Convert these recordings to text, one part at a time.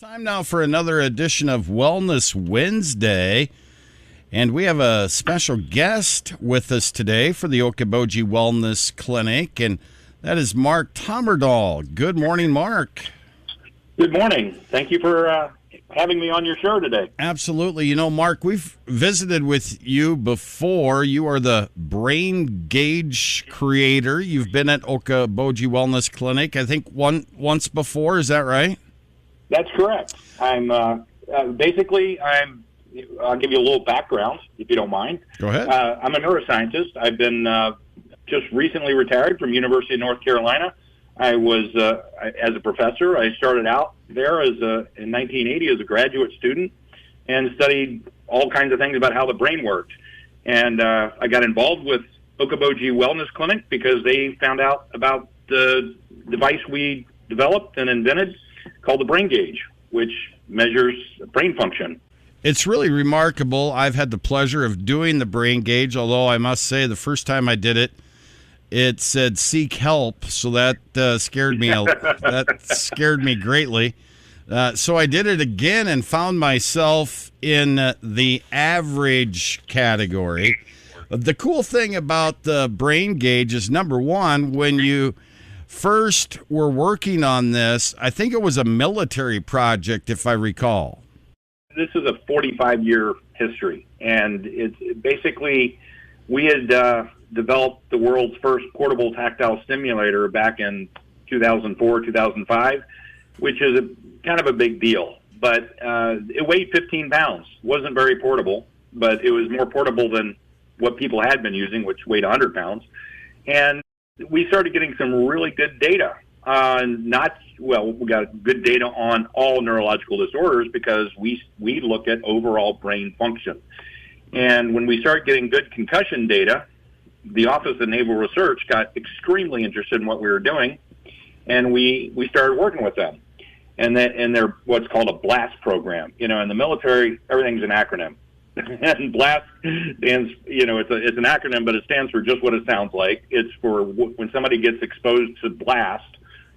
Time now for another edition of Wellness Wednesday. And we have a special guest with us today for the Okoboji Wellness Clinic, and that is Mark Tommerdahl. Good morning, Mark. Good morning. Thank you for having me on your show today. Absolutely. You know, Mark, we've visited with you before. You are the brain gauge creator. You've been at Okoboji Wellness Clinic, I think, once before. Is that right? That's correct. I'm I'll give you a little background, if you don't mind. Go ahead. I'm a neuroscientist. I've been just recently retired from University of North Carolina. I was, as a professor, I started out there in 1980 as a graduate student and studied all kinds of things about how the brain worked. And I got involved with Okoboji Wellness Clinic because they found out about the device we developed and invented called the brain gauge, which measures brain function. It's really remarkable. I've had the pleasure of doing the brain gauge, although I must say the first time I did it, it said seek help, so that scared me. That scared me greatly. So I did it again and found myself in the average category. The cool thing about the brain gauge is, number one, when you first were working on this, I think it was a military project, if I recall. This is a 45-year history, and it's basically, we had developed the world's first portable tactile stimulator back in 2004, 2005, which is kind of a big deal. But it weighed 15 pounds. Wasn't very portable, but it was more portable than what people had been using, which weighed 100 pounds. And we started getting some really good data. We got good data on all neurological disorders because we look at overall brain function. And when we started getting good concussion data, the Office of Naval Research got extremely interested in what we were doing, and we started working with them. And they're what's called a BLAST program. You know, in the military, everything's an acronym. And BLAST stands, it's an acronym, but it stands for just what it sounds like. It's for when somebody gets exposed to blast,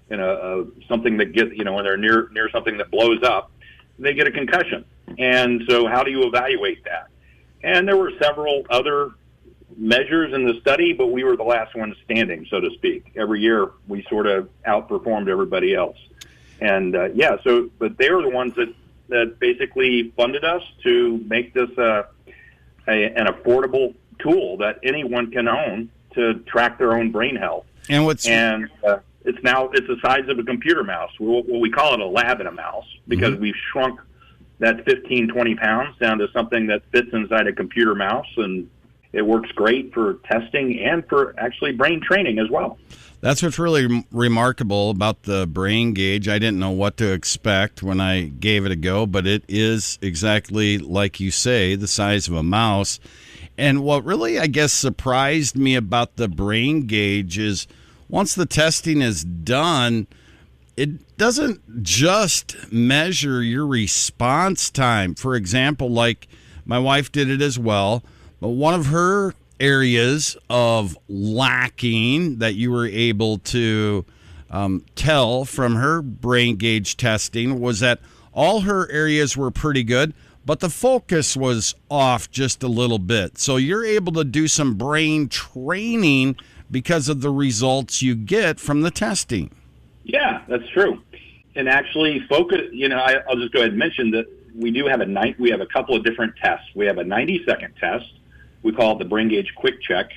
something that gets, when they're near something that blows up, they get a concussion. And so how do you evaluate that? And there were several other measures in the study, but we were the last ones standing, so to speak. Every year we sort of outperformed everybody else. And but they were the ones that basically funded us to make this an affordable tool that anyone can own to track their own brain health. And it's the size of a computer mouse. We call it a lab in a mouse because we've shrunk that 15, 20 pounds down to something that fits inside a computer mouse, and it works great for testing and for actually brain training as well. That's what's really remarkable about the brain gauge. I didn't know what to expect when I gave it a go, but it is exactly like you say, the size of a mouse. And what really, I guess, surprised me about the brain gauge is once the testing is done, it doesn't just measure your response time. For example, like my wife did it as well, but one of her areas of lacking that you were able to tell from her brain gauge testing was that all her areas were pretty good, but the focus was off just a little bit. So you're able to do some brain training because of the results you get from the testing. Yeah, that's true. And actually focus, I'll just go ahead and mention that we have a couple of different tests. We have a 90-second test. We call it the Brain Gauge Quick Check.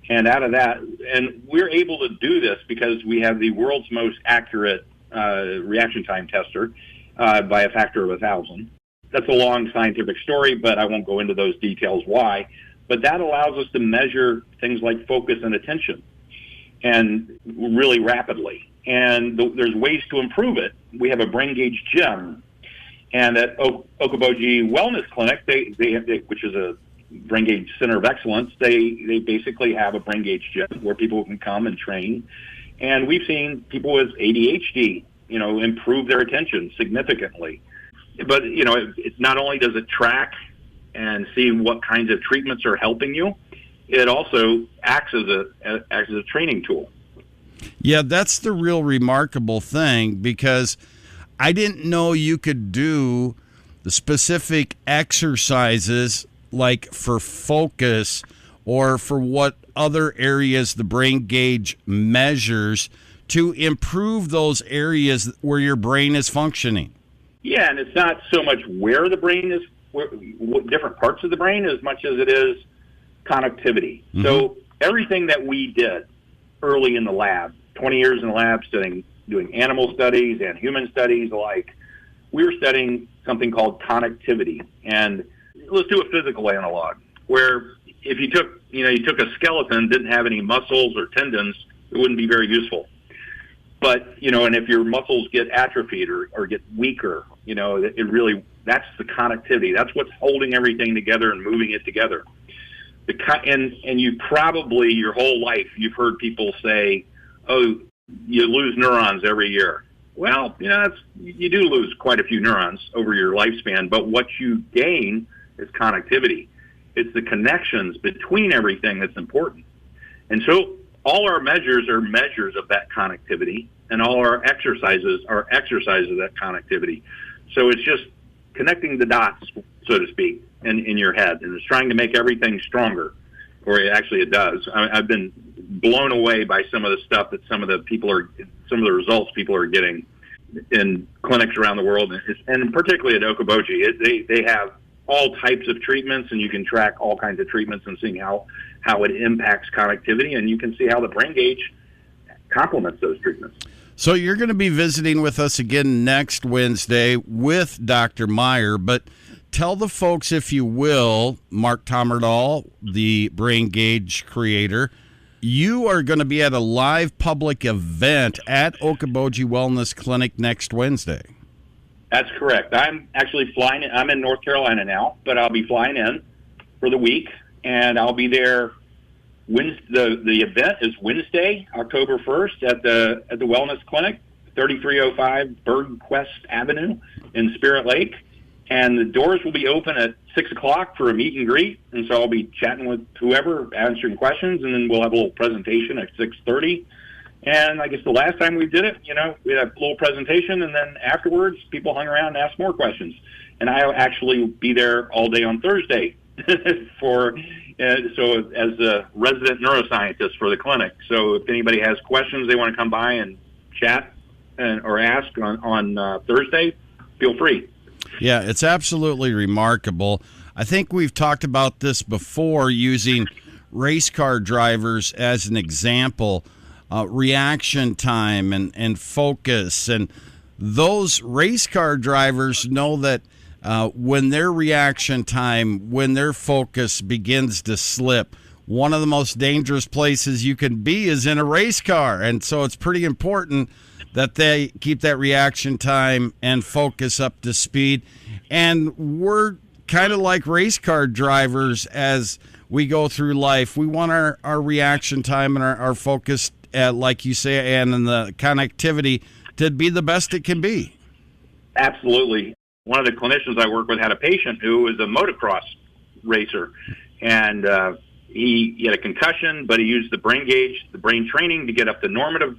And out of that, and we're able to do this because we have the world's most accurate reaction time tester by a factor of 1,000. That's a long scientific story, but I won't go into those details why. But that allows us to measure things like focus and attention, and really rapidly. And there's ways to improve it. We have a Brain Gauge Gym. And at Okoboji Wellness Clinic, which is a Brain Gauge Center of Excellence, they basically have a Brain Gauge Gym where people can come and train. And we've seen people with ADHD, improve their attention significantly. But, it's not only does it track and see what kinds of treatments are helping you, it also acts as a training tool. Yeah, that's the real remarkable thing, because I didn't know you could do the specific exercises like for focus or for what other areas the brain gauge measures to improve those areas where your brain is functioning. Yeah, and it's not so much where the brain is, what different parts of the brain, as much as it is connectivity. Mm-hmm. So everything that we did early in the lab, 20 years in the lab doing animal studies and human studies alike, we were studying something called connectivity. And let's do a physical analog, where if you took a skeleton, didn't have any muscles or tendons, it wouldn't be very useful. But, and if your muscles get atrophied or get weaker, that's the connectivity. That's what's holding everything together and moving it together. And you probably, your whole life, you've heard people say, oh, you lose neurons every year. Well, you do lose quite a few neurons over your lifespan, but what you gain is connectivity. It's the connections between everything that's important. And so all our measures are measures of that connectivity, and all our exercises are exercises of that connectivity. So it's just connecting the dots, so to speak, in your head, and it's trying to make everything stronger, or it does. I've been blown away by some of the stuff that some of the results people are getting in clinics around the world, and particularly at Okoboji. They have all types of treatments, and you can track all kinds of treatments and seeing how it impacts connectivity, and you can see how the brain gauge complements those treatments. So you're going to be visiting with us again next Wednesday with Dr. Meyer, but tell the folks, if you will, Mark Tommerdahl, the brain gauge creator, you are going to be at a live public event at Okoboji Wellness Clinic next Wednesday. That's correct. I'm actually flying in. I'm in North Carolina now, but I'll be flying in for the week, and I'll be there. The event is Wednesday, October 1st at the Wellness Clinic, 3305 Birdquest Avenue in Spirit Lake. And the doors will be open at 6 o'clock for a meet and greet. And so I'll be chatting with whoever, answering questions, and then we'll have a little presentation at 6:30. And I guess the last time we did it, we had a little presentation, and then afterwards people hung around and asked more questions. And I'll actually be there all day on Thursday so as a resident neuroscientist for the clinic. So if anybody has questions they want to come by and chat or ask on Thursday, feel free. Yeah, it's absolutely remarkable. I think we've talked about this before, using race car drivers as an example, reaction time and focus. And those race car drivers know that when their reaction time, when their focus begins to slip, one of the most dangerous places you can be is in a race car. And so it's pretty important that they keep that reaction time and focus up to speed. And we're kind of like race car drivers as we go through life. We want our reaction time and our focus, like you say, and in the connectivity to be the best it can be. Absolutely. One of the clinicians I work with had a patient who was a motocross racer, and he had a concussion, but he used the brain gauge, the brain training to get up to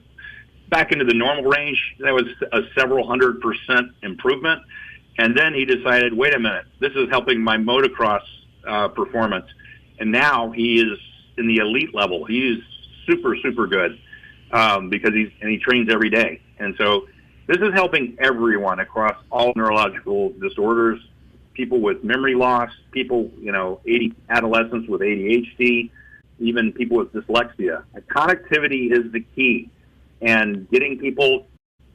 back into the normal range. That was a several 100% improvement. And then he decided, wait a minute, this is helping my motocross performance. And now he is in the elite level. He is super, super good because he trains every day. And so this is helping everyone across all neurological disorders, people with memory loss, people, adolescents with ADHD, even people with dyslexia. Connectivity is the key. And getting people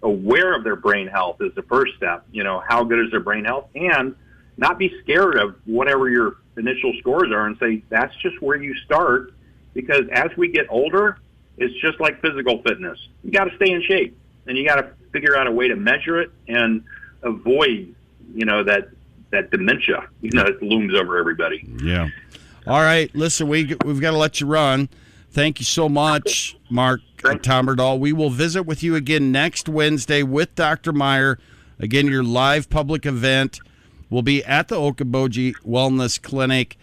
aware of their brain health is the first step. How good is their brain health? And not be scared of whatever your initial scores are and say, that's just where you start. Because as we get older, it's just like physical fitness. You got to stay in shape, and you got to figure out a way to measure it and avoid, that dementia, that looms over everybody. Yeah. All right. Listen, we've got to let you run. Thank you so much, Mark Tommerdahl. We will visit with you again next Wednesday with Dr. Meyer. Again, your live public event will be at the Okoboji Wellness Clinic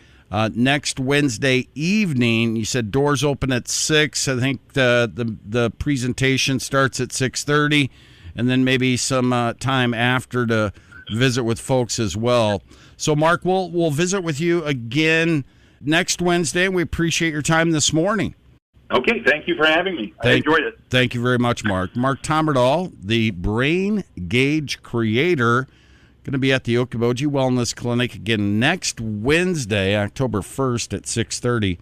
next Wednesday evening. You said doors open at 6. I think the presentation starts at 6:30, and then maybe some time after to visit with folks as well. So, Mark, we'll visit with you again next Wednesday. We appreciate your time this morning. Okay, thank you for having me. I enjoyed it. Thank you very much, Mark. Mark Tommerdahl, the brain gauge creator, going to be at the Okoboji Wellness Clinic again next Wednesday, October 1st at 6:30.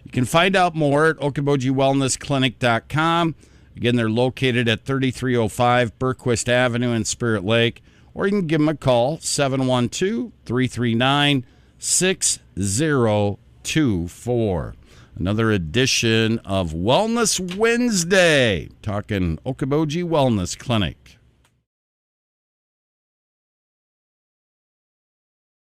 You can find out more at okobojiwellnessclinic.com. Again, they're located at 3305 Burquist Avenue in Spirit Lake, or you can give them a call, 712-339-6024. Another edition of Wellness Wednesday, talking Okoboji Wellness Clinic.